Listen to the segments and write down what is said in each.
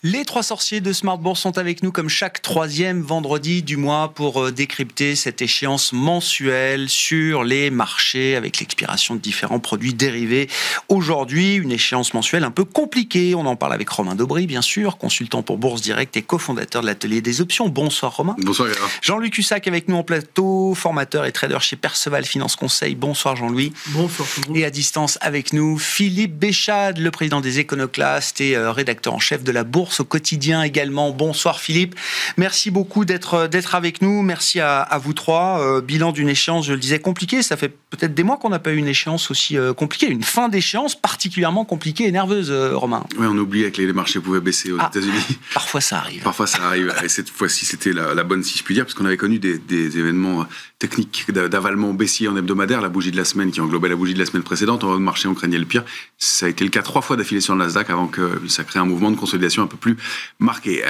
Les trois sorciers de Smart Bourse sont avec nous comme chaque troisième vendredi du mois pour décrypter cette échéance mensuelle sur les marchés avec l'expiration de différents produits dérivés. Aujourd'hui, une échéance mensuelle un peu compliquée. On en parle avec Romain Daubry, bien sûr, consultant pour Bourse Direct et cofondateur de l'Atelier des Options. Bonsoir Romain. Bonsoir Gérard. Jean-Louis Cussac avec nous en plateau, formateur et trader chez Perceval Finance Conseil. Bonsoir Jean-Louis. Bonsoir tout le monde. Et à distance avec nous, Philippe Béchade, le président des Éconoclastes et rédacteur en chef de la Bourse au quotidien également. Bonsoir Philippe, merci beaucoup d'être avec nous, merci à vous trois. Bilan d'une échéance, je le disais, compliquée, ça fait peut-être des mois qu'on n'a pas eu une échéance aussi compliquée, une fin d'échéance particulièrement compliquée et nerveuse, Romain. Oui, on oubliait que les marchés pouvaient baisser aux États-Unis. Parfois ça arrive. Parfois ça arrive, et cette fois-ci c'était la bonne, si je puis dire, parce qu'on avait connu des événements techniques d'avalement baissier en hebdomadaire, la bougie de la semaine qui englobait la bougie de la semaine précédente. En haut de marché, on craignait le pire. Ça a été le cas 3 fois d'affilée sur le Nasdaq avant que ça crée un mouvement de consolidation un peu plus marqué.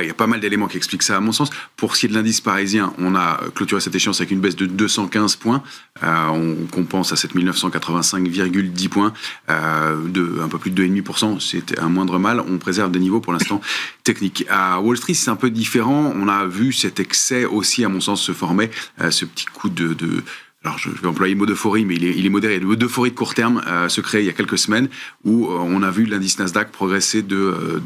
Il y a pas mal d'éléments qui expliquent ça à mon sens. Pour ce qui est de l'indice parisien, on a clôturé cette échéance avec une baisse de 215 points. On compense à 7985,10 points, de un peu plus de 2,5%. C'était un moindre mal. On préserve des niveaux pour l'instant techniques. À Wall Street, c'est un peu différent. On a vu cet excès aussi, à mon sens, se former, ce petit coup alors je vais employer le mot d'euphorie, mais il est modéré. Le d'euphorie de court terme se crée il y a quelques semaines où on a vu l'indice Nasdaq progresser de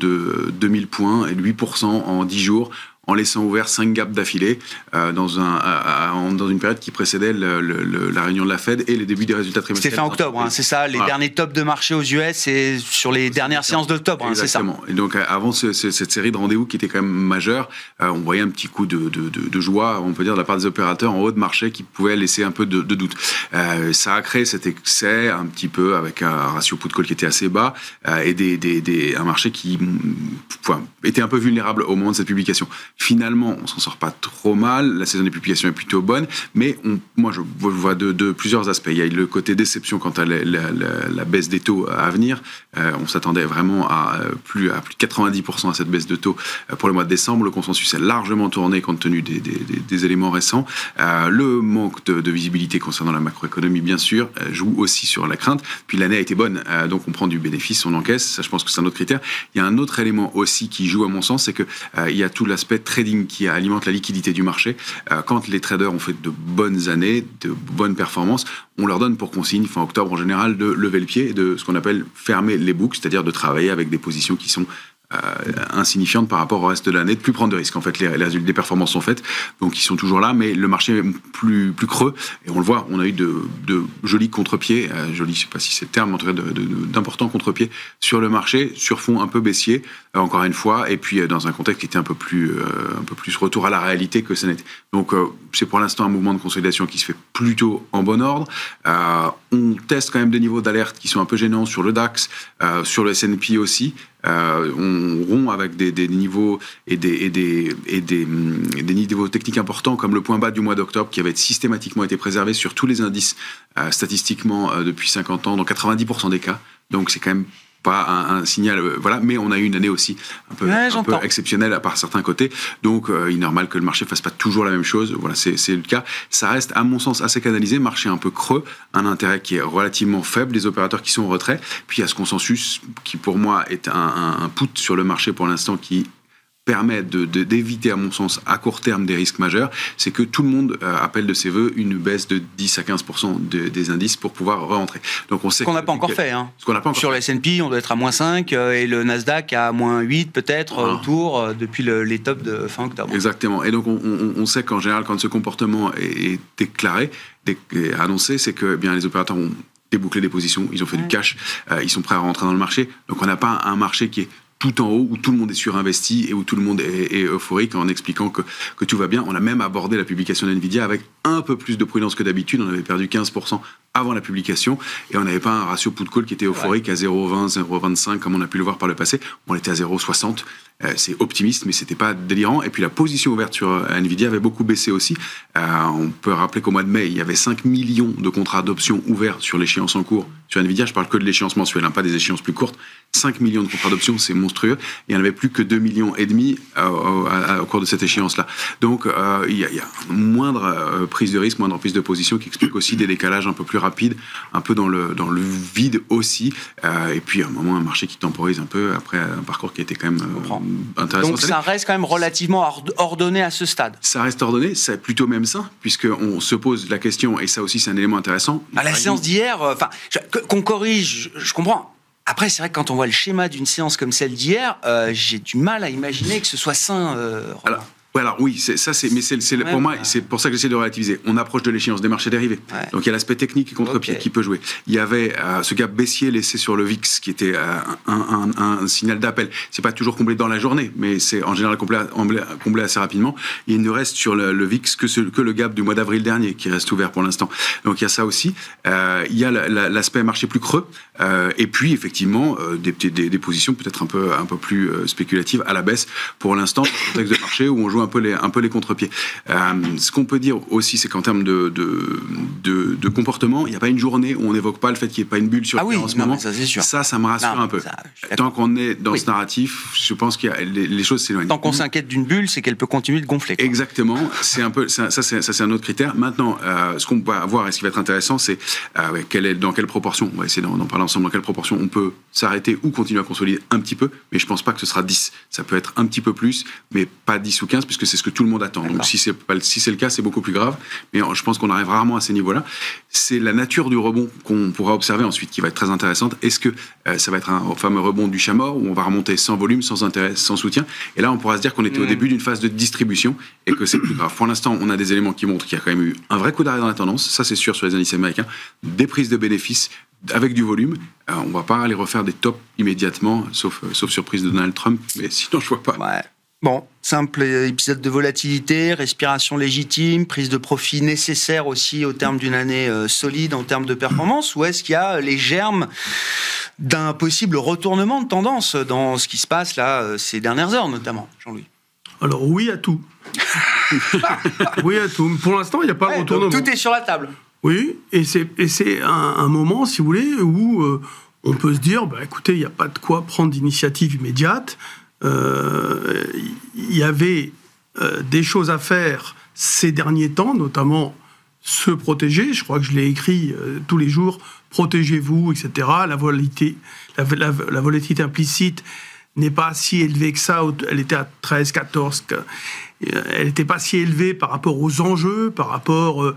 2000 points et de 8% en 10 jours, en laissant ouvert 5 gaps d'affilée dans une période qui précédait la réunion de la Fed et les débuts des résultats trimestriels. C'était fin octobre, c'est ça, les derniers tops de marché aux US et sur les dernières séances d'octobre, c'est ça. Exactement. Et donc avant cette série de rendez-vous qui était quand même majeure, on voyait un petit coup de joie, on peut dire, de la part des opérateurs en haut de marché qui pouvait laisser un peu de doute. Ça a créé cet excès un petit peu avec un ratio put-call qui était assez bas et un marché qui était un peu vulnérable au moment de cette publication. Finalement, on s'en sort pas trop mal. La saison des publications est plutôt bonne, mais moi, je vois de plusieurs aspects. Il y a le côté déception quant à la baisse des taux à venir. On s'attendait vraiment à plus de 90% à cette baisse de taux pour le mois de décembre. Le consensus est largement tourné compte tenu des éléments récents. Le manque de visibilité concernant la macroéconomie, bien sûr, joue aussi sur la crainte. Puis l'année a été bonne, donc on prend du bénéfice, on encaisse. Ça, je pense que c'est un autre critère. Il y a un autre élément aussi qui joue à mon sens, c'est que il y a tout l'aspect trading qui alimente la liquidité du marché. Quand les traders ont fait de bonnes années, de bonnes performances, on leur donne pour consigne, fin octobre en général, de lever le pied, de ce qu'on appelle fermer les books, c'est-à-dire de travailler avec des positions qui sont insignifiantes par rapport au reste de l'année, de plus prendre de risques. En fait, les performances sont faites, donc ils sont toujours là, mais le marché est plus creux, et on le voit, on a eu de jolis contre-pieds, jolis, je sais pas si c'est le terme, en tout cas d'importants contre-pieds sur le marché, sur fond un peu baissier, encore une fois, et puis dans un contexte qui était un peu plus retour à la réalité que ça n'était. Donc c'est pour l'instant un mouvement de consolidation qui se fait plutôt en bon ordre. On teste quand même des niveaux d'alerte qui sont un peu gênants sur le DAX, sur le S&P aussi. On rompt avec des niveaux et des niveaux techniques importants comme le point bas du mois d'octobre qui avait systématiquement été préservé sur tous les indices statistiquement depuis 50 ans, dans 90% des cas. Donc c'est quand même pas un signal, voilà, mais on a eu une année aussi un peu exceptionnelle par certains côtés, donc il est normal que le marché fasse pas toujours la même chose. Voilà, c'est le cas. Ça reste, à mon sens, assez canalisé, marché un peu creux, un intérêt qui est relativement faible, des opérateurs qui sont en retrait, puis il y a ce consensus qui pour moi est un put sur le marché pour l'instant qui permet d'éviter, à mon sens, à court terme des risques majeurs, c'est que tout le monde appelle de ses voeux une baisse de 10 à 15% des indices pour pouvoir re-rentrer. Donc on sait ce qu'on n'a pas encore fait. Ce qu'on n'a pas encore sur le S&P, on doit être à moins 5 et le Nasdaq à moins 8 peut-être autour depuis les tops de fin octobre. Exactement. Et donc on sait qu'en général, quand ce comportement est déclaré, annoncé, c'est que bien les opérateurs ont débouclé des positions, ils ont fait du cash, ils sont prêts à rentrer dans le marché. Donc on n'a pas un marché qui est tout en haut, où tout le monde est surinvesti et où tout le monde est euphorique en expliquant que tout va bien. On a même abordé la publication d'NVIDIA avec un peu plus de prudence que d'habitude. On avait perdu 15% avant la publication et on n'avait pas un ratio put-call qui était euphorique à 0,20, 0,25 comme on a pu le voir par le passé. On était à 0,60. C'est optimiste, mais c'était pas délirant. Et puis la position ouverte sur NVIDIA avait beaucoup baissé aussi. On peut rappeler qu'au mois de mai, il y avait 5 millions de contrats d'options ouverts sur l'échéance en cours sur NVIDIA. Je parle que de l'échéance mensuelle, pas des échéances plus courtes. 5 millions de contrats d'options, c'est monstrueux. Il n'y en avait plus que 2,5 millions au cours de cette échéance-là. Donc il y a moindre prise de risque, moindre prise de position qui explique aussi des décalages un peu plus rapide, un peu dans le vide aussi. Et puis, à un moment, un marché qui temporise un peu après un parcours qui était quand même intéressant. Donc, ça reste quand même relativement ordonné à ce stade. Ça reste ordonné, c'est plutôt même sain, puisqu'on se pose la question, et ça aussi, c'est un élément intéressant. La séance d'hier, qu'on corrige, je comprends. Après, c'est vrai que quand on voit le schéma d'une séance comme celle d'hier, j'ai du mal à imaginer que ce soit sain. Alors oui, pour moi, c'est pour ça que j'essaie de relativiser. On approche de l'échéance des marchés dérivés. Ouais. Donc il y a l'aspect technique et contre-pied qui peut jouer. Il y avait ce gap baissier laissé sur le VIX qui était un signal d'appel. C'est pas toujours comblé dans la journée, mais c'est en général comblé assez rapidement. Et il ne reste sur le VIX que le gap du mois d'avril dernier qui reste ouvert pour l'instant. Donc il y a ça aussi. Il y a l'aspect marché plus creux. Et puis effectivement des positions peut-être un peu plus spéculatives à la baisse pour l'instant dans le contexte de marché où on joue un peu les contre-pieds. Ce qu'on peut dire aussi, c'est qu'en termes de comportement, il n'y a pas une journée où on n'évoque pas le fait qu'il n'y ait pas une bulle sur le terrain en ce moment. Ça, c'est sûr. Ça me rassure un peu. Tant qu'on est dans ce narratif, je pense que les choses s'éloignent. Tant qu'on s'inquiète d'une bulle, c'est qu'elle peut continuer de gonfler. Quoi. Exactement. C'est un peu ça, c'est un autre critère. Maintenant, ce qu'on va voir et ce qui va être intéressant, c'est dans quelle proportion. On va essayer d'en parler ensemble. Dans quelle proportion on peut s'arrêter ou continuer à consolider un petit peu. Mais je ne pense pas que ce sera 10. Ça peut être un petit peu plus, mais pas 10 ou 15. Puisque c'est ce que tout le monde attend. Donc si c'est le cas, c'est beaucoup plus grave. Mais je pense qu'on arrive rarement à ces niveaux-là. C'est la nature du rebond qu'on pourra observer ensuite qui va être très intéressante. Est-ce que ça va être un fameux rebond du chat mort où on va remonter sans volume, sans intérêt, sans soutien? Et là, on pourra se dire qu'on était au début d'une phase de distribution et que c'est plus grave. Pour l'instant, on a des éléments qui montrent qu'il y a quand même eu un vrai coup d'arrêt dans la tendance. Ça, c'est sûr sur les indices américains. Des prises de bénéfices avec du volume. On ne va pas aller refaire des tops immédiatement, sauf surprise de Donald Trump. Mais sinon, je ne vois pas. Ouais. Bon, simple épisode de volatilité, respiration légitime, prise de profit nécessaire aussi au terme d'une année solide en termes de performance, ou est-ce qu'il y a les germes d'un possible retournement de tendance dans ce qui se passe là ces dernières heures notamment, Jean-Louis? Alors oui à tout. Oui à tout. Pour l'instant, il n'y a pas de retournement. Tout est sur la table. Oui, et c'est un moment, si vous voulez, où on peut se dire, écoutez, il n'y a pas de quoi prendre d'initiative immédiate. Il y avait des choses à faire ces derniers temps, notamment se protéger. Je crois que je l'ai écrit tous les jours. Protégez-vous, etc. La volatilité implicite n'est pas si élevée que ça. Elle était à 13, 14. Elle n'était pas si élevée par rapport aux enjeux, par rapport...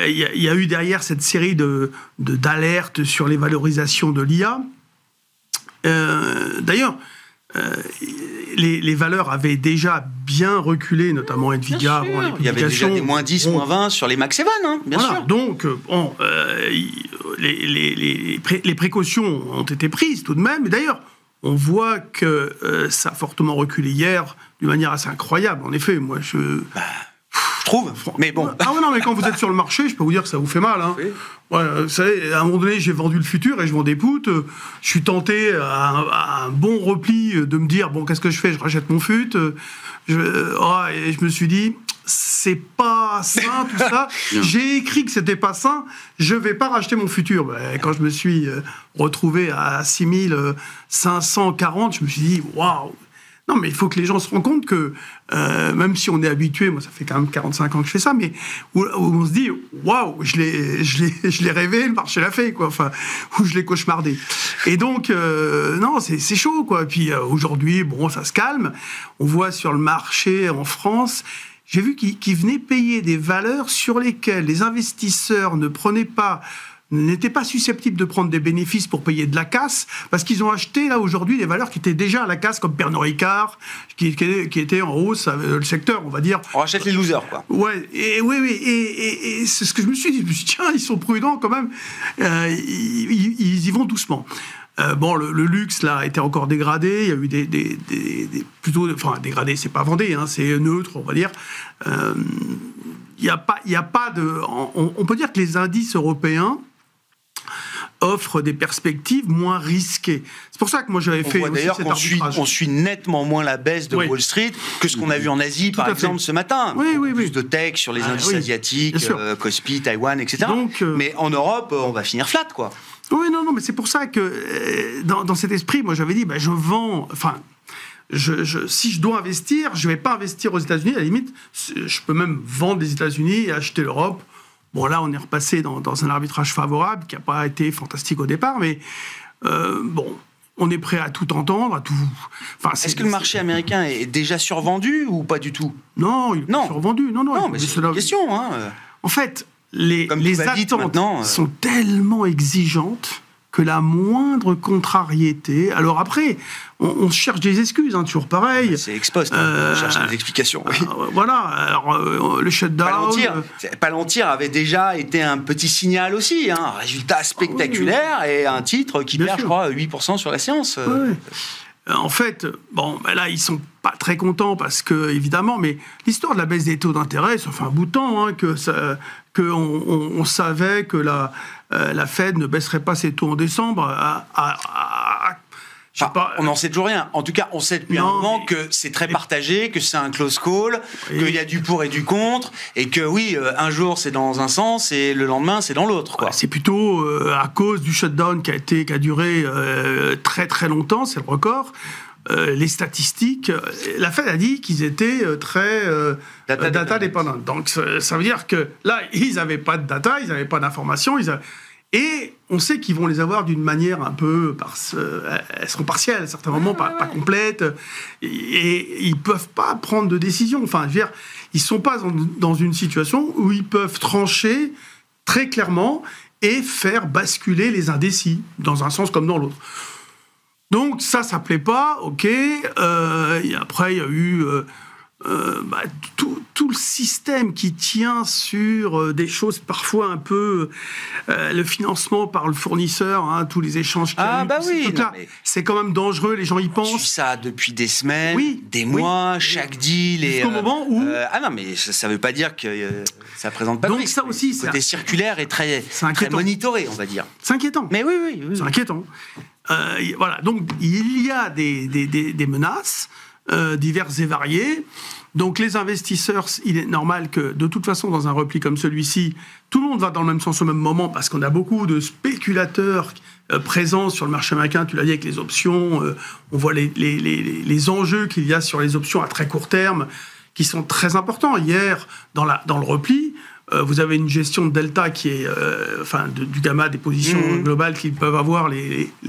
Il y a eu derrière cette série d'alertes sur les valorisations de l'IA. D'ailleurs, les valeurs avaient déjà bien reculé, notamment Nvidia avant les publications. Il y avait déjà des moins 10, moins 20 sur les Max 7, bien sûr. Donc, les précautions ont été prises tout de même. Et d'ailleurs, on voit que ça a fortement reculé hier d'une manière assez incroyable. En effet, moi, je trouve, mais bon. Ah ouais, non, mais quand vous êtes sur le marché, je peux vous dire que ça vous fait mal. Hein. Oui. Ouais, vous savez, à un moment donné, j'ai vendu le futur et je vends des poutres. Je suis tenté à un bon repli de me dire, bon, qu'est-ce que je fais? Je rachète mon fut. Et je me suis dit, c'est pas sain tout ça. J'ai écrit que c'était pas sain. Je vais pas racheter mon futur. Quand je me suis retrouvé à 6540, je me suis dit, waouh! Non, mais il faut que les gens se rendent compte que, même si on est habitué, moi ça fait quand même 45 ans que je fais ça, mais où on se dit, waouh, je l'ai rêvé, le marché l'a fait, quoi, enfin, où je l'ai cauchemardé. Et donc, non, c'est chaud, quoi. Et puis aujourd'hui, bon, ça se calme. On voit sur le marché en France, j'ai vu qu'ils venaient payer des valeurs sur lesquelles les investisseurs n'étaient pas susceptibles de prendre des bénéfices pour payer de la casse, parce qu'ils ont acheté, là, aujourd'hui, des valeurs qui étaient déjà à la casse, comme Pernod Ricard, qui étaient en hausse, le secteur, on va dire. On rachète les losers, quoi. Ouais, et c'est ce que je me suis dit. Je me suis dit, tiens, ils sont prudents, quand même. Ils y vont doucement. Bon, le luxe, là, a été encore dégradé. Il y a eu plutôt... Enfin, dégradé, c'est pas vendé, hein, c'est neutre, on va dire. Il y a pas de... On peut dire que les indices européens offre des perspectives moins risquées. C'est pour ça que moi j'avais fait aussi cet arbitrage. On suit nettement moins la baisse de Wall Street que ce qu'on a vu en Asie, par exemple, ce matin. Oui. Plus de tech sur les indices asiatiques, Kospi, Taïwan, etc. Donc, mais en Europe, on va finir flat, quoi. Oui, non, mais c'est pour ça que dans cet esprit, moi j'avais dit, je vends... Enfin, si je dois investir, je ne vais pas investir aux États-Unis. À la limite, je peux même vendre les États-Unis et acheter l'Europe. Bon, là, on est repassé dans un arbitrage favorable qui n'a pas été fantastique au départ, mais bon, on est prêt à tout entendre, à tout... Enfin, est-ce que le marché américain est déjà survendu ou pas du tout? Non, il est pas survendu. Non, mais c'est une question. Hein. En fait, les attentes sont tellement exigeantes que la moindre contrariété... Alors après, on cherche des excuses, hein, toujours pareil. C'est ex-post, on cherche des explications. Oui. Voilà, alors, le shutdown... Palantir avait déjà été un petit signal aussi, hein, un résultat spectaculaire et un titre qui perd, je crois, 8% sur la séance. En fait, bon, ben là, ils sont pas très contents parce que, évidemment, mais l'histoire de la baisse des taux d'intérêt, ça fait un bout de temps hein, qu'on savait que la Fed ne baisserait pas ses taux en décembre on n'en sait toujours rien. En tout cas, on sait depuis un moment que c'est très partagé, que c'est un close call, qu'il y a du pour et du contre, et que oui, un jour c'est dans un sens et le lendemain c'est dans l'autre. Quoi. C'est plutôt à cause du shutdown qui a duré très très longtemps, c'est le record. Les statistiques, la Fed a dit qu'ils étaient très data dépendants. Donc ça veut dire que là, ils n'avaient pas de data, ils n'avaient pas d'informations, et on sait qu'ils vont les avoir d'une manière un peu... elles seront partielles, à certains moments, pas complètes. Et ils ne peuvent pas prendre de décision. Enfin, je veux dire, ils ne sont pas dans une situation où ils peuvent trancher très clairement et faire basculer les indécis, dans un sens comme dans l'autre. Donc ça ne plaît pas, ok. Et après, il y a eu... tout le système qui tient sur des choses parfois un peu le financement par le fournisseur, hein, tous les échanges qu'il y a eu, c'est quand même dangereux, les gens y pensent. On suit ça depuis des semaines, des mois, chaque deal. Jusqu'au moment où... non, mais ça ne veut pas dire que ça présente pas de risque. risque. Ça aussi, le côté circulaire est très monitoré, on va dire. C'est inquiétant. Mais oui. C'est inquiétant. Voilà, donc il y a des menaces diverses et variées. Donc les investisseurs, il est normal que de toute façon dans un repli comme celui-ci, tout le monde va dans le même sens au même moment parce qu'on a beaucoup de spéculateurs présents sur le marché américain. Tu l'as dit avec les options, on voit les enjeux qu'il y a sur les options à très court terme qui sont très importants. Hier, dans le repli, vous avez une gestion de delta qui est, du gamma des positions globales qu'ils peuvent avoir les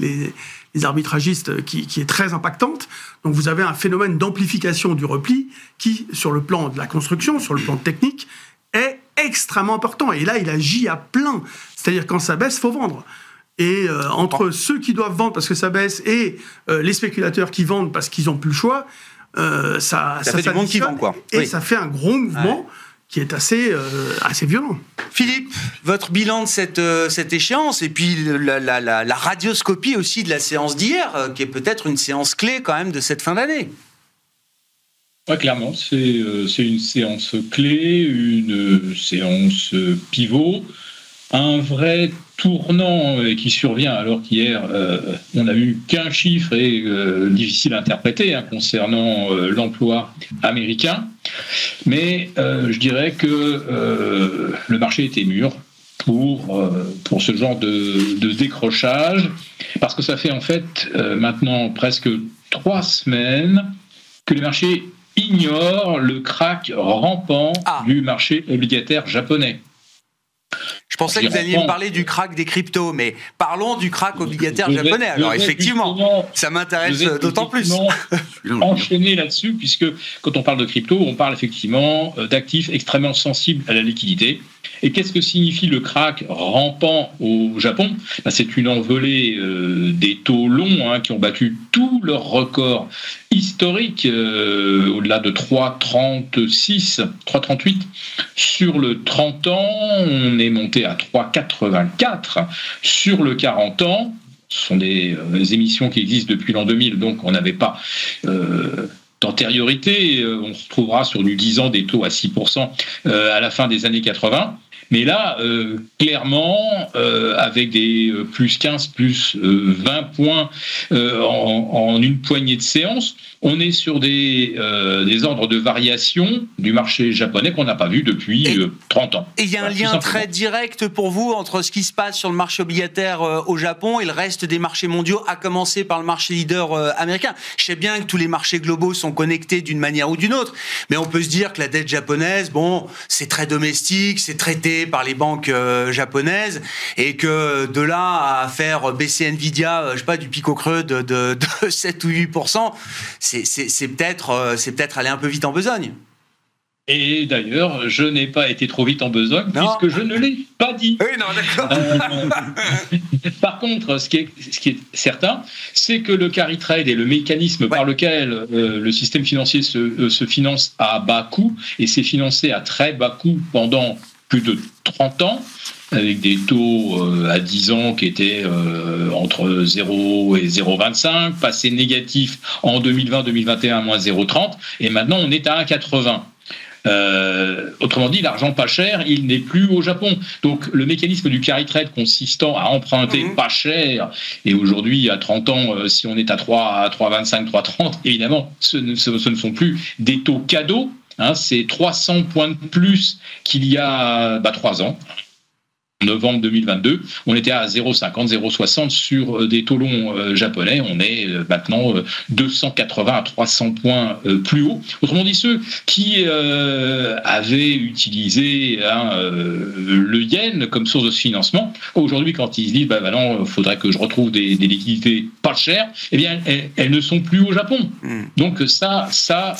arbitragistes qui est très impactante. Donc vous avez un phénomène d'amplification du repli qui, sur le plan de la construction, sur le plan technique, est extrêmement important. Et là, il agit à plein. C'est-à-dire, quand ça baisse, il faut vendre. Et entre ceux qui doivent vendre parce que ça baisse et les spéculateurs qui vendent parce qu'ils n'ont plus le choix, ça fait du monde qui vend, quoi. Et ça fait un gros mouvement qui est assez violent. Philippe, votre bilan de cette échéance et puis la radioscopie aussi de la séance d'hier, qui est peut-être une séance clé quand même de cette fin d'année. Ouais, clairement, c'est une séance clé, une séance pivot, un vrai tournant qui survient alors qu'hier on n'a eu qu'un chiffre et difficile à interpréter concernant l'emploi américain. Mais je dirais que le marché était mûr pour ce genre de décrochage, parce que ça fait en fait maintenant presque 3 semaines que les marchés ignorent le krach rampant du marché obligataire japonais. Je pensais que vous alliez me parler du krach des cryptos, mais parlons du krach obligataire japonais. Alors effectivement, ça m'intéresse d'autant plus. Enchaîner là-dessus, puisque quand on parle de crypto, on parle effectivement d'actifs extrêmement sensibles à la liquidité. Et qu'est-ce que signifie le krach rampant au Japon ? C'est une envolée des taux longs qui ont battu tous leurs records historiques, au-delà de 3,36, 3,38. Sur le 30 ans, on est monté à 3,84. Sur le 40 ans, ce sont des émissions qui existent depuis l'an 2000, donc on n'avait pas... d'antériorité, on se retrouvera sur du 10 ans des taux à 6% à la fin des années 80. Mais là, clairement, avec des plus 15, plus 20 points en une poignée de séances, on est sur des ordres de variation du marché japonais qu'on n'a pas vu depuis 30 ans. Et il y a un lien très direct pour vous entre ce qui se passe sur le marché obligataire au Japon et le reste des marchés mondiaux, à commencer par le marché leader américain. Je sais bien que tous les marchés globaux sont sont connectés d'une manière ou d'une autre. Mais on peut se dire que la dette japonaise, bon, c'est très domestique, c'est traité par les banques japonaises, et que de là à faire baisser Nvidia, je sais pas, du pic au creux de 7 ou 8%, c'est peut-être aller un peu vite en besogne. Et d'ailleurs, je n'ai pas été trop vite en besogne, puisque je ne l'ai pas dit. Oui, non, d'accord. Par contre, ce qui est certain, c'est que le carry trade est le mécanisme par lequel le système financier se finance à bas coût, et s'est financé à très bas coût pendant plus de 30 ans, avec des taux à 10 ans qui étaient entre 0 et 0,25, passé négatif en 2020-2021 à moins 0,30, et maintenant on est à 1,80. Autrement dit, l'argent pas cher, il n'est plus au Japon. Donc le mécanisme du carry trade consistant à emprunter pas cher, et aujourd'hui à 30 ans, si on est à 3,25, 3,30, évidemment, ce ne sont plus des taux cadeaux, c'est 300 points de plus qu'il y a 3 ans. Novembre 2022, on était à 0,50, 0,60 sur des taux longs japonais. On est maintenant 280 à 300 points plus haut. Autrement dit, ceux qui avaient utilisé le yen comme source de financement, aujourd'hui, quand ils se disent non, il faudrait que je retrouve des liquidités pas chères, eh bien, elles ne sont plus au Japon. Donc ça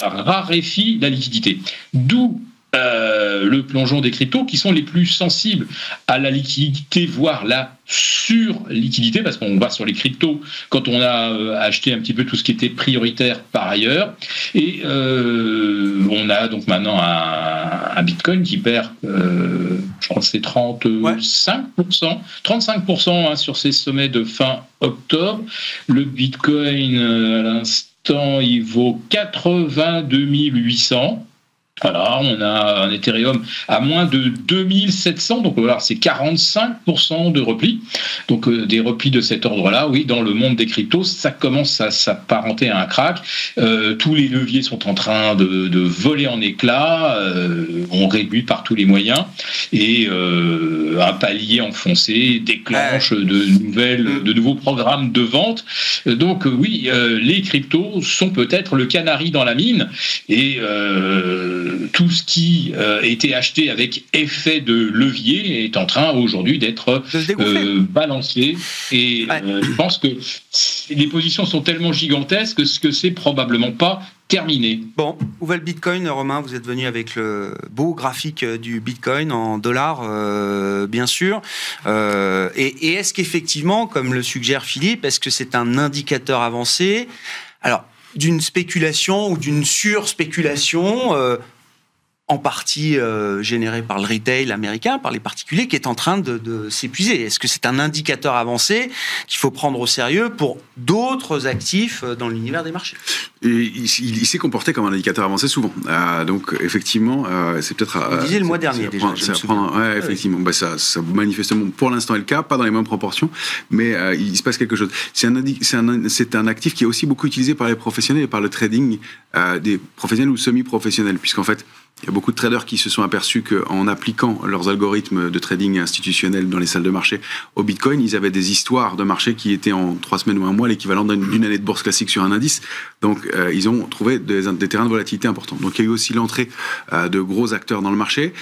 raréfie la liquidité. D'où le plongeon des cryptos, qui sont les plus sensibles à la liquidité, voire la sur-liquidité, parce qu'on va sur les cryptos quand on a acheté un petit peu tout ce qui était prioritaire par ailleurs. Et on a donc maintenant un Bitcoin qui perd, je crois que c'est 35% sur ses sommets de fin octobre. Le Bitcoin, à l'instant, il vaut 82 800. Voilà, on a un Ethereum à moins de 2700, donc voilà, c'est 45% de repli. Donc des replis de cet ordre-là, oui, dans le monde des cryptos, ça commence à s'apparenter à un crack. Tous les leviers sont en train de voler en éclats, on réduit par tous les moyens, et un palier enfoncé déclenche de nouveaux programmes de vente. Donc oui, les cryptos sont peut-être le canari dans la mine, et tout ce qui était acheté avec effet de levier est en train aujourd'hui d'être balancé, et je pense que les positions sont tellement gigantesques que c'est probablement pas terminé. Bon, où va le Bitcoin, Romain? Vous êtes venu avec le beau graphique du Bitcoin en dollars, bien sûr. Et est-ce qu'effectivement, comme le suggère Philippe, est-ce que c'est un indicateur avancé, alors, d'une spéculation ou d'une surspéculation en partie générée par le retail américain, par les particuliers, qui est en train de s'épuiser? Est-ce que c'est un indicateur avancé qu'il faut prendre au sérieux pour d'autres actifs dans l'univers des marchés? Et il s'est comporté comme un indicateur avancé souvent. Donc effectivement, c'est peut-être... Vous disiez le mois dernier déjà. Effectivement. Ça manifestement pour l'instant est le cas, pas dans les mêmes proportions, mais il se passe quelque chose. C'est un actif qui est aussi beaucoup utilisé par les professionnels et par le trading des professionnels ou semi-professionnels, puisqu'en fait, il y a beaucoup de traders qui se sont aperçus qu'en appliquant leurs algorithmes de trading institutionnels dans les salles de marché au Bitcoin, ils avaient des histoires de marché qui étaient en 3 semaines ou un mois l'équivalent d'une année de bourse classique sur un indice. Donc, ils ont trouvé des terrains de volatilité importants. Donc, il y a eu aussi l'entrée de gros acteurs dans le marché,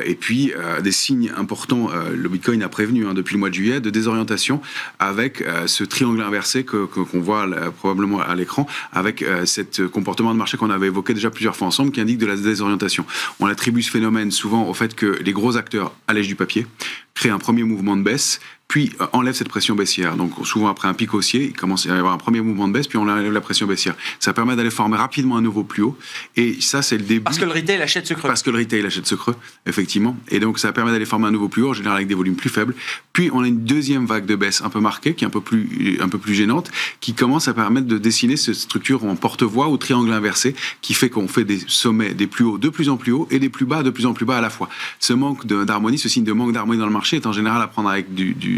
et puis des signes importants. Le Bitcoin a prévenu depuis le mois de juillet de désorientation avec ce triangle inversé qu'on voit probablement à l'écran, avec cet comportement de marché qu'on avait évoqué déjà plusieurs fois ensemble, qui indique de la désorientation. On attribue ce phénomène souvent au fait que les gros acteurs allègent du papier, créent un premier mouvement de baisse, puis enlève cette pression baissière. Donc souvent après un pic haussier, il commence à y avoir un premier mouvement de baisse, puis on enlève la pression baissière. Ça permet d'aller former rapidement un nouveau plus haut, et ça c'est le début. Parce que le retail achète ce creux. Parce que le retail achète ce creux, effectivement. Et donc ça permet d'aller former un nouveau plus haut, en général avec des volumes plus faibles. Puis on a une deuxième vague de baisse un peu marquée, qui est un peu plus gênante, qui commence à permettre de dessiner cette structure en porte-voie ou triangle inversé, qui fait qu'on fait des sommets, des plus hauts de plus en plus hauts, et des plus bas de plus en plus bas à la fois. Ce manque d'harmonie, ce signe de manque d'harmonie dans le marché est en général à prendre avec du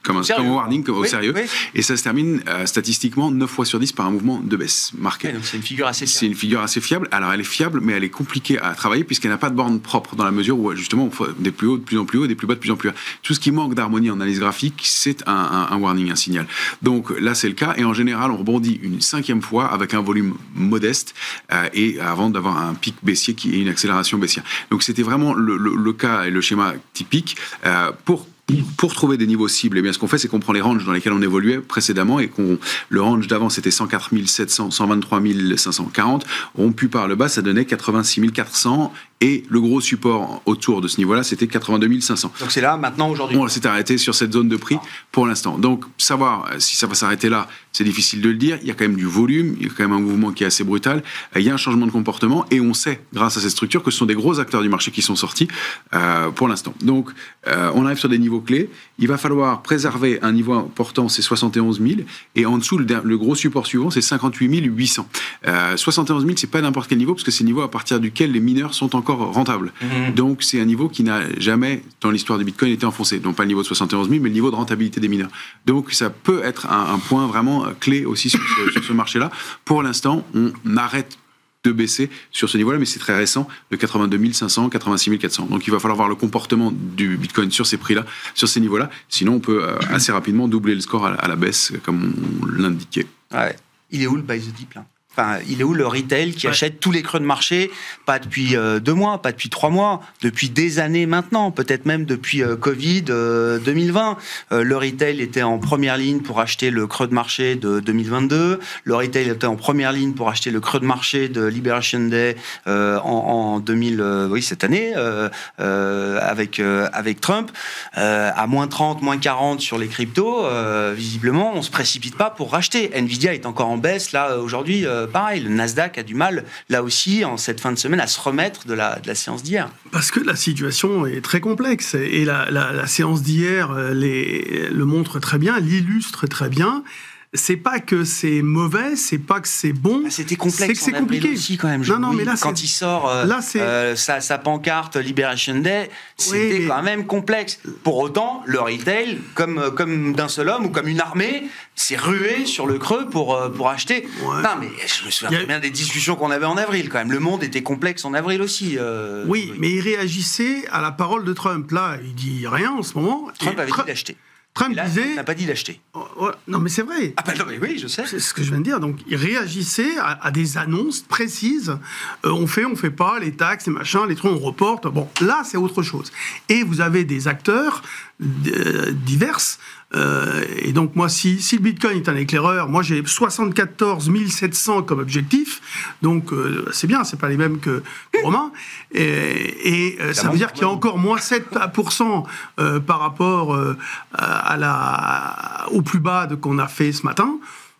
comme un warning au sérieux. Oui. Et ça se termine statistiquement 9 fois sur 10 par un mouvement de baisse marqué. Donc c'est une figure assez fiable. C'est une figure assez fiable. Alors elle est fiable, mais elle est compliquée à travailler puisqu'elle n'a pas de borne propre, dans la mesure où justement on fait des plus hauts de plus en plus haut et des plus bas de plus en plus bas. Tout ce qui manque d'harmonie en analyse graphique, c'est un warning, un signal. Donc là c'est le cas, et en général on rebondit une 5e fois avec un volume modeste et avant d'avoir un pic baissier qui est une accélération baissière. Donc c'était vraiment le cas et le schéma typique. Pour trouver des niveaux cibles, eh bien, ce qu'on fait, c'est qu'on prend les ranges dans lesquels on évoluait précédemment, et le range d'avant, c'était 104 700, 123 540. Rompu par le bas, ça donnait 86 400. Et le gros support autour de ce niveau-là, c'était 82 500. Donc c'est là, maintenant, aujourd'hui. On s'est arrêté sur cette zone de prix pour l'instant. Donc, savoir si ça va s'arrêter là, c'est difficile de le dire. Il y a quand même du volume, il y a quand même un mouvement qui est assez brutal. Il y a un changement de comportement, et on sait, grâce à cette structure, que ce sont des gros acteurs du marché qui sont sortis pour l'instant. Donc, on arrive sur des niveaux clés. Il va falloir préserver un niveau important, c'est 71 000. Et en dessous, le gros support suivant, c'est 58 800. 71 000, c'est pas n'importe quel niveau, parce que c'est le niveau à partir duquel les mineurs sont encore rentable. Donc c'est un niveau qui n'a jamais dans l'histoire du Bitcoin été enfoncé. Donc pas le niveau de 71 000, mais le niveau de rentabilité des mineurs. Donc ça peut être un point vraiment clé aussi sur ce marché-là. Pour l'instant, on arrête de baisser sur ce niveau-là, mais c'est très récent, de 82 500, 86 400. Donc il va falloir voir le comportement du Bitcoin sur ces prix-là, sur ces niveaux-là. Sinon, on peut assez rapidement doubler le score à la baisse, comme on l'indiquait. Ouais. Il est où le buy the dip là ? Enfin, il est où le retail qui achète tous les creux de marché? Pas depuis 2 mois, pas depuis 3 mois, depuis des années maintenant, peut-être même depuis Covid 2020. Le retail était en première ligne pour acheter le creux de marché de 2022. Le retail était en première ligne pour acheter le creux de marché de Liberation Day en 2000, cette année, avec Trump. À moins 30, moins 40 sur les cryptos, visiblement, on ne se précipite pas pour racheter. Nvidia est encore en baisse, là, aujourd'hui. Pareil, le Nasdaq a du mal, là aussi, en cette fin de semaine, à se remettre de la séance d'hier. Parce que la situation est très complexe, et la séance d'hier le montre très bien, l'illustre très bien. C'est pas que c'est mauvais, c'est pas que c'est bon. C'était complexe. C'est que c'est compliqué aussi quand même. Mais là, quand il sort sa pancarte Liberation Day, c'était quand même complexe. Pour autant, le retail, comme d'un seul homme ou comme une armée, s'est rué sur le creux pour acheter. Ouais. Non, mais je me souviens très bien des discussions qu'on avait en avril quand même. Le monde était complexe en avril aussi. Oui, mais il réagissait à la parole de Trump. Là, il dit rien en ce moment. Trump avait dit d'acheter. Trump disait... n'a pas dit d'acheter. Non, mais c'est vrai. Ah, non, mais oui, je sais. C'est ce que je viens de dire. Donc, il réagissait à des annonces précises. On fait pas, les taxes, les machins, les trucs, on reporte. Bon, là, c'est autre chose. Et vous avez des acteurs divers. Et donc, moi, si le Bitcoin est un éclaireur, moi, j'ai 74 700 comme objectif. Donc, c'est bien, c'est pas les mêmes que Romain. Et ça veut dire qu'il y a encore moins 7% par rapport au plus bas qu'on a fait ce matin.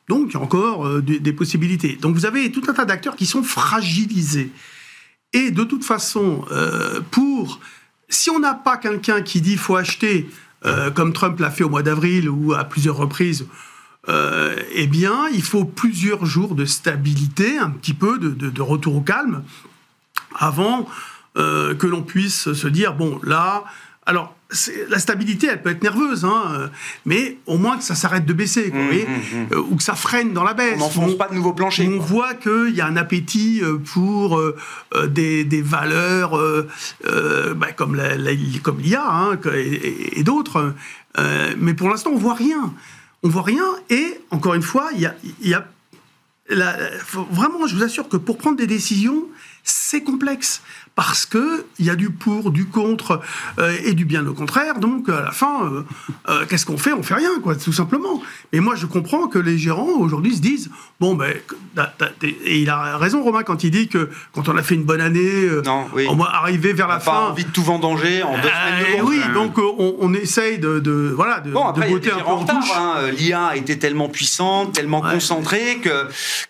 Donc, il y a encore des possibilités. Donc, vous avez tout un tas d'acteurs qui sont fragilisés. Et de toute façon, si on n'a pas quelqu'un qui dit « faut acheter », comme Trump l'a fait au mois d'avril ou à plusieurs reprises, eh bien, il faut plusieurs jours de stabilité, un petit peu de retour au calme, avant que l'on puisse se dire, bon, là... Alors, la stabilité, elle peut être nerveuse, mais au moins que ça s'arrête de baisser, ou que ça freine dans la baisse. On n'enfonce pas de nouveaux planchers. On voit qu'il y a un appétit pour des valeurs comme l'IA et d'autres. Mais pour l'instant, on voit rien. On voit rien, et encore une fois, vraiment, je vous assure que pour prendre des décisions, c'est complexe. Parce qu'il y a du pour, du contre et du bien au contraire. Donc, à la fin, qu'est-ce qu'on fait ? On fait rien, quoi, tout simplement. Et moi, je comprends que les gérants, aujourd'hui, se disent... Bon, et il a raison, Romain, quand il dit que quand on a fait une bonne année, on va arriver vers la fin... On n'a pas envie de tout vendanger en 2 semaines de Oui, donc on essaye de botter un peu en touche. L'IA a été tellement puissante, tellement concentrée,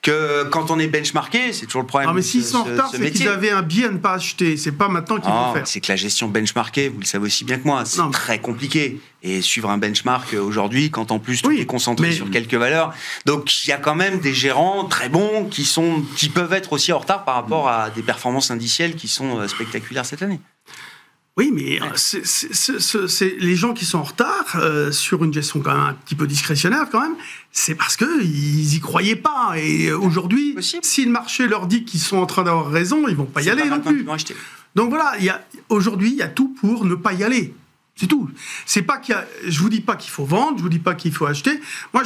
que quand on est benchmarké, c'est toujours le problème. Non, mais s'ils sont en retard, c'est qu'ils avaient un biais à ne pas acheter. C'est pas maintenant qu'il faut faire. C'est que la gestion benchmarkée, vous le savez aussi bien que moi, c'est très compliqué. Et suivre un benchmark aujourd'hui, quand en plus tout est concentré sur quelques valeurs. Donc il y a quand même des gérants très bons qui peuvent être aussi en retard par rapport à des performances indicielles qui sont spectaculaires cette année. Oui, mais c'est les gens qui sont en retard sur une gestion quand même un petit peu discrétionnaire quand même, c'est parce qu'ils y croyaient pas. Et aujourd'hui, si le marché leur dit qu'ils sont en train d'avoir raison, ils vont pas y aller non plus. Donc voilà, aujourd'hui, il y a tout pour ne pas y aller. C'est tout. C'est pas je vous dis pas qu'il faut vendre, je vous dis pas qu'il faut acheter. Moi,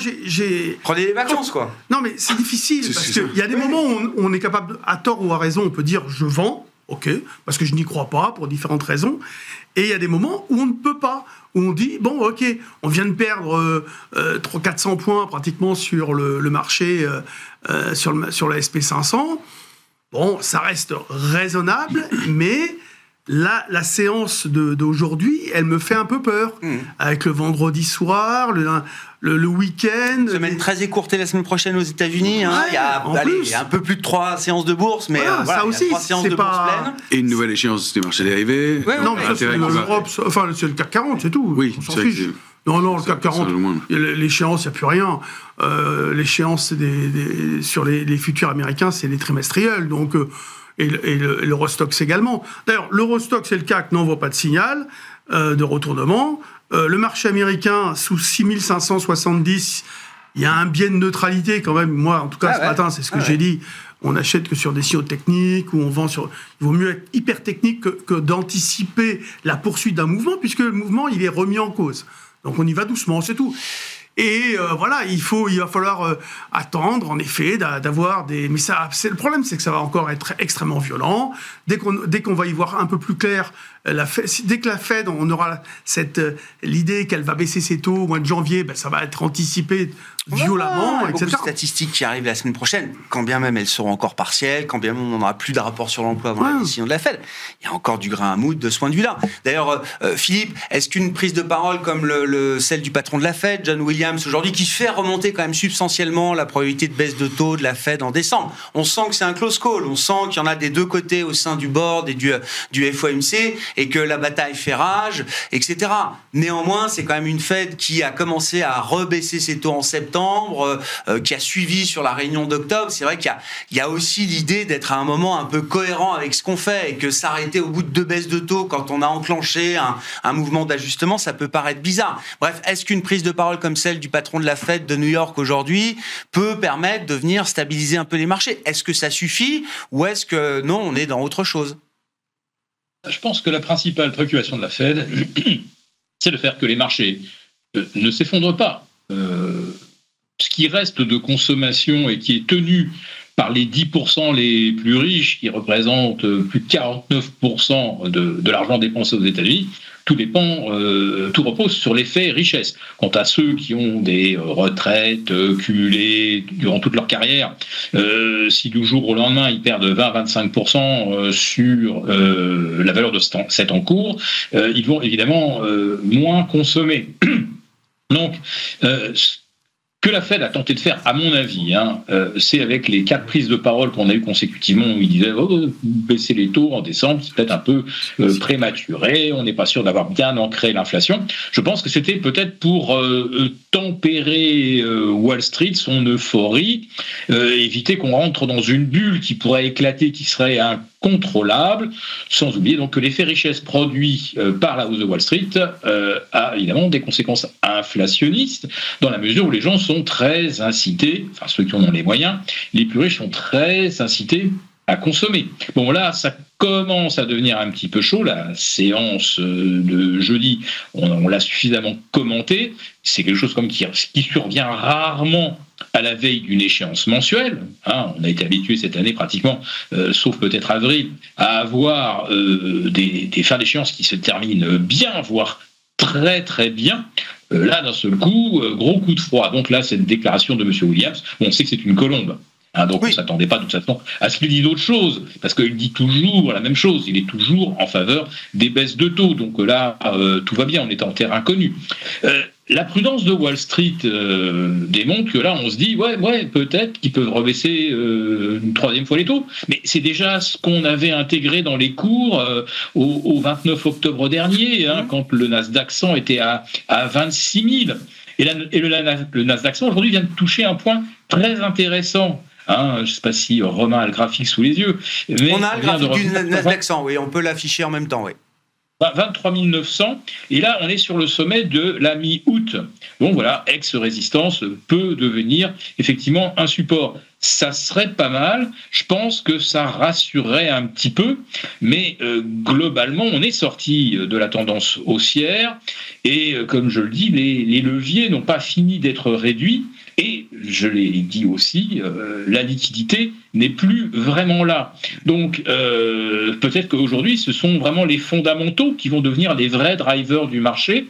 prenez des vacances, quoi. Non, mais c'est difficile parce qu'il y a des moments où on est capable, à tort ou à raison, on peut dire je vends. Ok, parce que je n'y crois pas pour différentes raisons. Et il y a des moments où on ne peut pas, où on dit bon, ok, on vient de perdre 300-400 points pratiquement sur le marché, sur la SP500. Bon, ça reste raisonnable, mais la séance d'aujourd'hui, elle me fait un peu peur. Avec le vendredi soir, le week-end. Semaine très écourtée la semaine prochaine aux États-Unis. Hein. Il y a un peu plus de 3 séances de bourse, mais ça aussi, il y a 3 séances de bourse pleines. Et une nouvelle échéance des marchés dérivés. Non, mais ça, c'est l'Europe, enfin, c'est le CAC 40, c'est tout. Oui, on s'en fiche. Non, le CAC 40, l'échéance, il n'y a plus rien. L'échéance sur les futurs américains, c'est les trimestriels. Donc, et l'Eurostoxx également. D'ailleurs, l'Eurostoxx et le CAC n'envoient pas de signal de retournement. Le marché américain, sous 6570, il y a un biais de neutralité quand même. Moi, en tout cas, ce matin, c'est ce que j'ai dit. On n'achète que sur des signaux techniques, ou on vend sur... Il vaut mieux être hyper technique que d'anticiper la poursuite d'un mouvement, puisque le mouvement, il est remis en cause. Donc on y va doucement, c'est tout. Et voilà, il va falloir attendre, en effet, d'avoir des... Mais le problème, c'est que ça va encore être extrêmement violent. Dès qu'on va y voir un peu plus clair, dès que la Fed, on aura l'idée qu'elle va baisser ses taux au mois de janvier, ça va être anticipé violemment, etc. Il y a beaucoup de statistiques qui arrivent la semaine prochaine, quand bien même elles seront encore partielles, quand bien même on n'aura plus de rapport sur l'emploi avant la décision de la Fed. Il y a encore du grain à moudre de ce point de vue-là. D'ailleurs, Philippe, est-ce qu'une prise de parole comme celle du patron de la Fed, John Williams, aujourd'hui, qui fait remonter quand même substantiellement la probabilité de baisse de taux de la Fed en décembre, on sent que c'est un close call, on sent qu'il y en a des deux côtés au sein du board et du FOMC, et que la bataille fait rage, etc. Néanmoins, c'est quand même une Fed qui a commencé à rebaisser ses taux en septembre, qui a suivi sur la réunion d'octobre. C'est vrai qu'il y a aussi l'idée d'être à un moment un peu cohérent avec ce qu'on fait, et que s'arrêter au bout de 2 baisses de taux quand on a enclenché un mouvement d'ajustement, ça peut paraître bizarre. Bref, est-ce qu'une prise de parole comme celle du patron de la Fed de New York aujourd'hui peut permettre de venir stabiliser un peu les marchés? Est-ce que ça suffit, ou est-ce que non, on est dans autre chose? Je pense que la principale préoccupation de la Fed, c'est de faire que les marchés ne s'effondrent pas. Ce qui reste de consommation et qui est tenu par les 10% les plus riches, qui représentent plus de 49% de l'argent dépensé aux États-Unis, tout repose sur l'effet richesse. Quant à ceux qui ont des retraites cumulées durant toute leur carrière, si du jour au lendemain ils perdent 20-25% sur la valeur de cet encours, ils vont évidemment moins consommer. Donc, que la Fed a tenté de faire, à mon avis, c'est avec les 4 prises de parole qu'on a eues consécutivement, où il disait baisser les taux en décembre, c'est peut-être un peu prématuré, on n'est pas sûr d'avoir bien ancré l'inflation. Je pense que c'était peut-être pour tempérer Wall Street, son euphorie, éviter qu'on rentre dans une bulle qui pourrait éclater, qui serait incontrôlable, sans oublier donc que l'effet richesse produit par la hausse de Wall Street a évidemment des conséquences inflationnistes, dans la mesure où les gens sont très incités, enfin ceux qui en ont les moyens, les plus riches sont très incités à consommer. Bon, là, ça commence à devenir un petit peu chaud. La séance de jeudi, on l'a suffisamment commenté. C'est quelque chose comme qui survient rarement à la veille d'une échéance mensuelle. On a été habitué cette année pratiquement, sauf peut-être avril, à avoir des fins d'échéance qui se terminent bien, voire très très bien. Là, d'un seul coup, gros coup de froid. Donc là, cette déclaration de M. Williams, on sait que c'est une colombe. Donc on ne s'attendait pas de toute façon à ce qu'il dise d'autre chose, parce qu'il dit toujours la même chose, il est toujours en faveur des baisses de taux. Donc là, tout va bien, on est en terrain connu. La prudence de Wall Street démontre que là, on se dit, ouais, peut-être qu'ils peuvent rebaisser une 3e fois les taux, mais c'est déjà ce qu'on avait intégré dans les cours au 29 octobre dernier, quand le Nasdaq 100 était à 26 000. Et le Nasdaq 100 aujourd'hui vient de toucher un point très intéressant. Je ne sais pas si Romain a le graphique sous les yeux. Mais on a le graphique du Nasdaq 100, oui, on peut l'afficher en même temps, oui. 23 900, et là on est sur le sommet de la mi-août. Donc voilà, ex-résistance peut devenir effectivement un support. Ça serait pas mal, je pense que ça rassurerait un petit peu, mais globalement on est sorti de la tendance haussière, et comme je le dis, les leviers n'ont pas fini d'être réduits, et je l'ai dit aussi, la liquidité n'est plus vraiment là. Donc peut-être qu'aujourd'hui ce sont vraiment les fondamentaux qui vont devenir les vrais drivers du marché.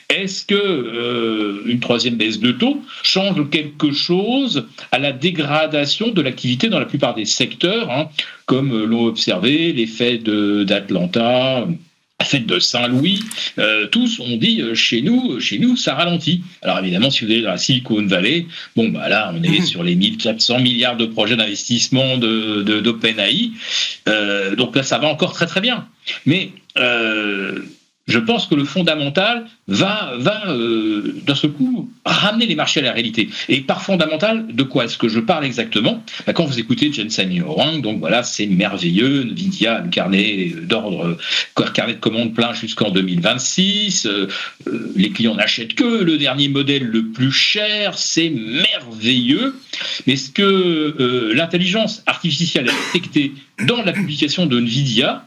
Est-ce que une troisième baisse de taux change quelque chose à la dégradation de l'activité dans la plupart des secteurs, comme l'ont observé les Fed d'Atlanta, la Fed de Saint-Louis, tous ont dit chez nous ça ralentit. Alors évidemment, si vous allez dans la Silicon Valley, là on est sur les 1400 milliards de projets d'investissement d'OpenAI, donc là ça va encore très très bien. Mais je pense que le fondamental va d'un seul coup ramener les marchés à la réalité. Et par fondamental, de quoi est-ce que je parle exactement ? Quand vous écoutez Jensen Huang, donc voilà, c'est merveilleux, Nvidia a le carnet de commandes plein jusqu'en 2026, les clients n'achètent que le dernier modèle le plus cher, c'est merveilleux. Mais ce que l'intelligence artificielle a détecté dans la publication de Nvidia,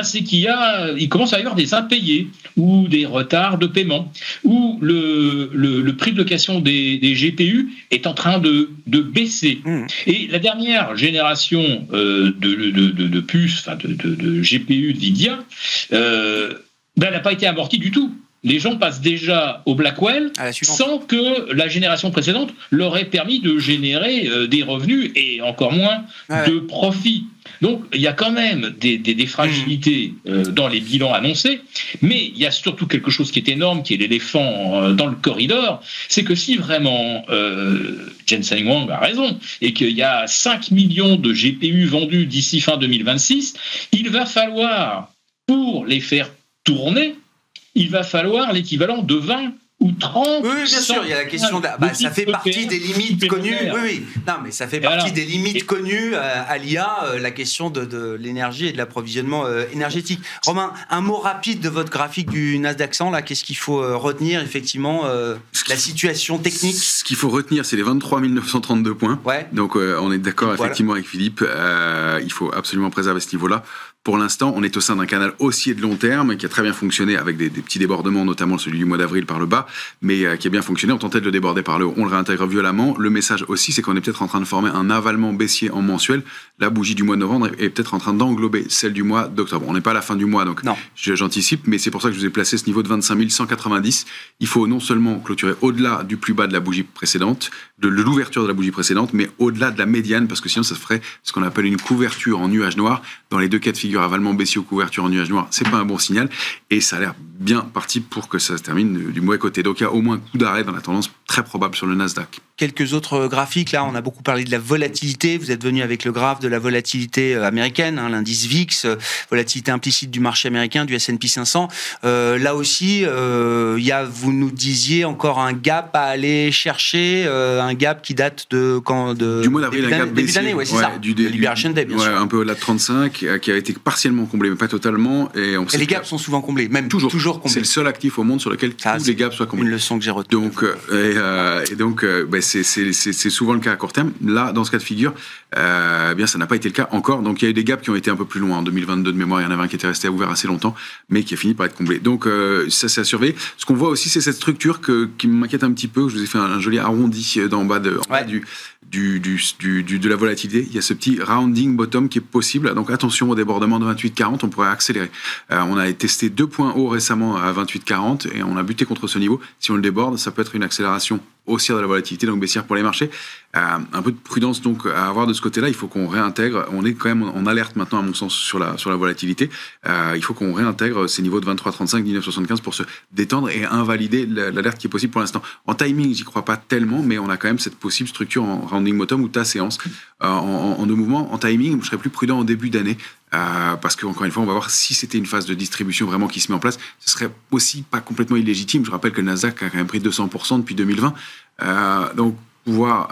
c'est qu'il commence à y avoir des impayés ou des retards de paiement, où le prix de location des GPU est en train de baisser. Et la dernière génération de puces, de GPU Nvidia, elle n'a pas été amortie du tout. Les gens passent déjà au Blackwell sans que la génération précédente leur ait permis de générer des revenus et encore moins de profits. Donc il y a quand même des fragilités dans les bilans annoncés, mais il y a surtout quelque chose qui est énorme, qui est l'éléphant dans le corridor, c'est que si vraiment Jensen Huang a raison, et qu'il y a 5 millions de GPU vendus d'ici fin 2026, il va falloir, pour les faire tourner, il va falloir l'équivalent de 20 ou 30. Oui, bien sûr, il y a la question ça fait partie des limites connues. Oui. Non, mais ça fait partie des limites connues à l'IA, la question de l'énergie et de l'approvisionnement énergétique. Romain, un mot rapide de votre graphique du Nasdaq 100, là, qu'est-ce qu'il faut retenir, effectivement, la situation technique ? Ce qu'il faut retenir, c'est les 23 932 points. Ouais. Donc, on est d'accord effectivement avec Philippe, il faut absolument préserver ce niveau-là. Pour l'instant, on est au sein d'un canal haussier de long terme qui a très bien fonctionné avec des petits débordements, notamment celui du mois d'avril par le bas, mais qui a bien fonctionné. On tentait de le déborder par le haut, on le réintègre violemment. Le message aussi, c'est qu'on est peut-être en train de former un avalement baissier en mensuel. La bougie du mois de novembre est peut-être en train d'englober celle du mois d'octobre. On n'est pas à la fin du mois, donc j'anticipe, mais c'est pour ça que je vous ai placé ce niveau de 25 190. Il faut non seulement clôturer au-delà du plus bas de la bougie précédente, de l'ouverture de la bougie précédente, mais au-delà de la médiane, parce que sinon ça ferait ce qu'on appelle une couverture en nuage noir. Dans les deux cas de figure, avalement baissier ou couverture en nuage noir, c'est pas un bon signal, et ça a l'air bien parti pour que ça se termine du mauvais côté. Donc il y a au moins un coup d'arrêt dans la tendance très probable sur le Nasdaq. Quelques autres graphiques, là on a beaucoup parlé de la volatilité, vous êtes venu avec le graphe de la volatilité américaine, l'indice VIX, volatilité implicite du marché américain, du S&P 500. Là aussi, il y a, vous nous disiez, encore un gap à aller chercher, un gap qui date de quand du mois d'avril, un gap début d'année, c'est ça, du Liberation Day, bien sûr. Un peu au-delà de 35, qui a été partiellement comblé, mais pas totalement. Et les gaps sont souvent comblés, même toujours comblés. C'est le seul actif au monde sur lequel tous les gaps soient comblés. Une leçon que j'ai retenue. Donc, c'est souvent le cas à court terme. Là, dans ce cas de figure, bien, ça n'a pas été le cas encore. Donc, il y a eu des gaps qui ont été un peu plus loin. En 2022, de mémoire, il y en avait un qui était resté ouvert assez longtemps, mais qui a fini par être comblé. Donc, ça, c'est à surveiller. Ce qu'on voit aussi, c'est cette structure qui m'inquiète un petit peu. Je vous ai fait un joli arrondi en bas de la volatilité. Il y a ce petit rounding bottom qui est possible. Donc, attention au débordement de 28,40. On pourrait accélérer. On a testé 2 points hauts récemment à 28,40 et on a buté contre ce niveau. Si on le déborde, ça peut être une accélération haussière de la volatilité, donc baissière pour les marchés. Un peu de prudence donc à avoir de ce côté-là. Il faut qu'on réintègre. On est quand même en alerte maintenant, à mon sens, sur la volatilité. Il faut qu'on réintègre ces niveaux de 23,35, 19,75 pour se détendre et invalider l'alerte qui est possible pour l'instant. En timing, j'y crois pas tellement, mais on a quand même cette possible structure en rounding bottom ou ta séance en deux mouvements. En timing, je serais plus prudent en début d'année. Parce qu'encore une fois, on va voir si c'était une phase de distribution vraiment qui se met en place. Ce serait aussi pas complètement illégitime. Je rappelle que le Nasdaq a quand même pris 200% depuis 2020. Donc, pouvoir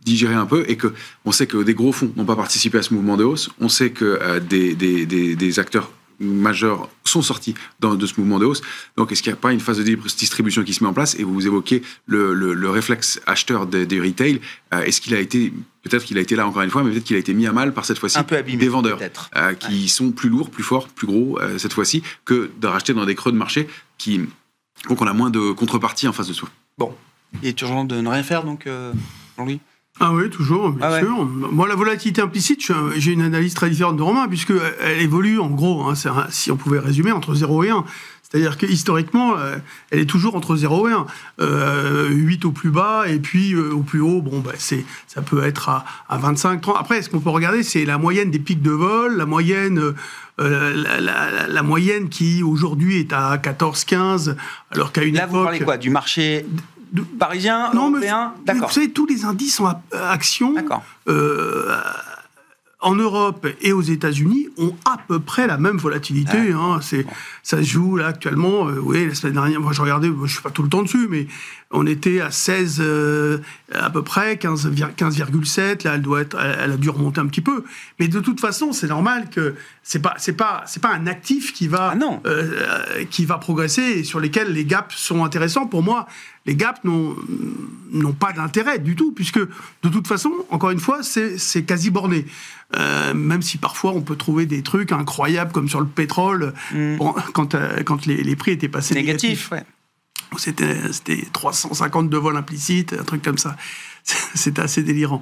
digérer un peu, et qu'on sait que des gros fonds n'ont pas participé à ce mouvement de hausse. On sait que des acteurs majeurs sont sortis de ce mouvement de hausse. Donc, est-ce qu'il n'y a pas une phase de distribution qui se met en place? Et vous évoquez le réflexe acheteur des retail. Est-ce qu'il a été, peut-être qu'il a été là encore une fois, mais peut-être qu'il a été mis à mal par cette fois-ci un peu abîmé, des vendeurs qui sont plus lourds, plus forts, plus gros cette fois-ci, que de racheter dans des creux de marché qui font qu'on a moins de contrepartie en face de soi. Bon, il est urgent de ne rien faire, donc, Jean-Louis? Ah oui, toujours, bien sûr. Moi, la volatilité implicite, j'ai une analyse très différente de Romain, puisqu'elle évolue, en gros, hein, si on pouvait résumer, entre 0 et 1. C'est-à-dire que historiquement, elle est toujours entre 0 et 1. 8 au plus bas, et puis au plus haut, bon, ça peut être à 25, 30. Après, ce qu'on peut regarder, c'est la moyenne des pics de vol, la moyenne... la moyenne qui, aujourd'hui, est à 14, 15, alors qu'à une époque... Là, vous parlez quoi? Du marché... parisien, européen, d'accord. Vous savez, tous les indices en actions en Europe et aux États-Unis ont à peu près la même volatilité. Hein. Ça se joue là actuellement. Oui, la semaine dernière, moi je regardais, je suis pas tout le temps dessus, mais on était à 16 à peu près, 15,7. Là, elle a dû remonter un petit peu. Mais de toute façon, c'est normal que c'est pas un actif qui va progresser et sur lesquels les gaps sont intéressants. Pour moi, les gaps n'ont pas d'intérêt du tout, puisque de toute façon, encore une fois, c'est quasi borné. Même si parfois on peut trouver des trucs incroyables comme sur le pétrole, quand les prix étaient passés négatifs. Ouais. C'était 350 de vol implicite, un truc comme ça. C'était assez délirant.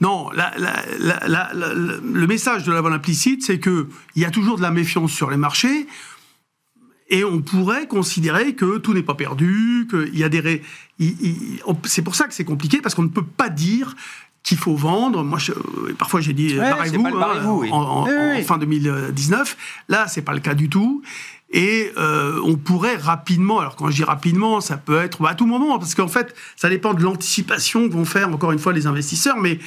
Non, le message de la vol implicite, c'est qu'il y a toujours de la méfiance sur les marchés. Et on pourrait considérer que tout n'est pas perdu, qu'il y a c'est pour ça que c'est compliqué, parce qu'on ne peut pas dire qu'il faut vendre. Moi, parfois, j'ai dit barrez-vous en fin 2019. Là, c'est pas le cas du tout. Et on pourrait rapidement, alors quand je dis rapidement, ça peut être à tout moment, parce qu'en fait, ça dépend de l'anticipation que vont faire, encore une fois, les investisseurs. Mais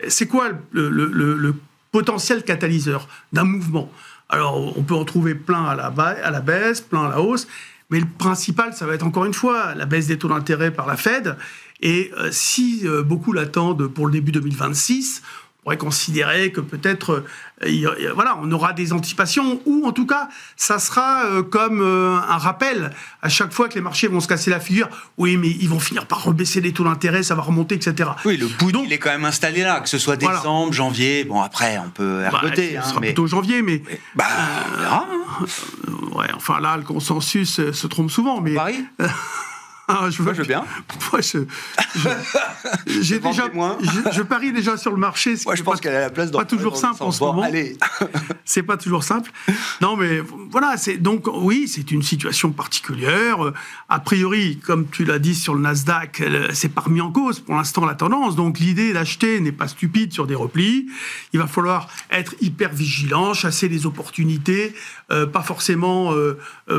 c'est quoi le potentiel catalyseur d'un mouvement? Alors, on peut en trouver plein à la baisse, plein à la hausse, mais le principal, ça va être encore une fois la baisse des taux d'intérêt par la Fed. Et si beaucoup l'attendent pour le début 2026, on pourrait considérer que peut-être on aura des anticipations, ou en tout cas, ça sera comme un rappel à chaque fois que les marchés vont se casser la figure. Oui, mais ils vont finir par rebaisser les taux d'intérêt, ça va remonter, etc. Oui, le bout, il est quand même installé là, que ce soit décembre, janvier. Bon, après, on peut ergoter. Ce sera plutôt janvier, mais... on verra. Ouais, enfin là, le consensus se trompe souvent. Mais... Paris je veux bien. Moi, je parie déjà sur le marché. Moi, je pense qu'elle est à la place. Pas toujours simple en ce moment. Allez. C'est pas toujours simple. Non, mais voilà. Donc oui, c'est une situation particulière. A priori, comme tu l'as dit sur le Nasdaq, c'est pas remis en cause pour l'instant la tendance. Donc l'idée d'acheter n'est pas stupide sur des replis. Il va falloir être hyper vigilant, chasser les opportunités, pas forcément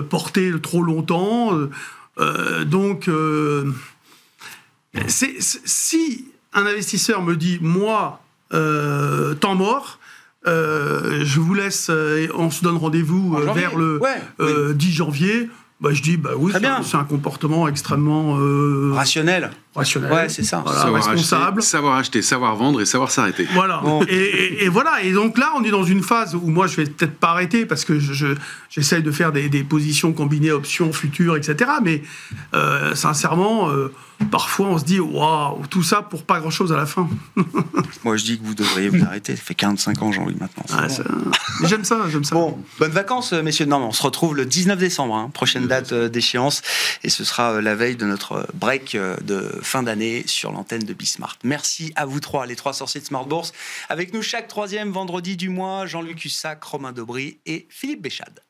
porter trop longtemps. Si un investisseur me dit, moi, temps mort, je vous laisse, on se donne rendez-vous vers le 10 janvier, je dis, oui, c'est un comportement extrêmement... rationnel. Ouais, c'est ça. Voilà, responsable. Savoir acheter, savoir vendre et savoir s'arrêter. Voilà. Bon. Et voilà. Et donc là, on est dans une phase où moi, je vais peut-être pas arrêter parce que j'essaye de faire des positions combinées, options, futures, etc. Mais sincèrement, parfois, on se dit, waouh, tout ça pour pas grand-chose à la fin. Moi, je dis que vous devriez vous arrêter. Ça fait 45 ans, Jean-Louis, maintenant. Mais j'aime ça. Bon, bonnes vacances, messieurs. Non, on se retrouve le 19 décembre, prochaine date d'échéance. Et ce sera la veille de notre break de fin d'année sur l'antenne de Bismart. Merci à vous trois, les trois sorciers de Smart Bourse. Avec nous chaque troisième vendredi du mois, Jean-Luc Hussac, Romain Dobry et Philippe Béchade.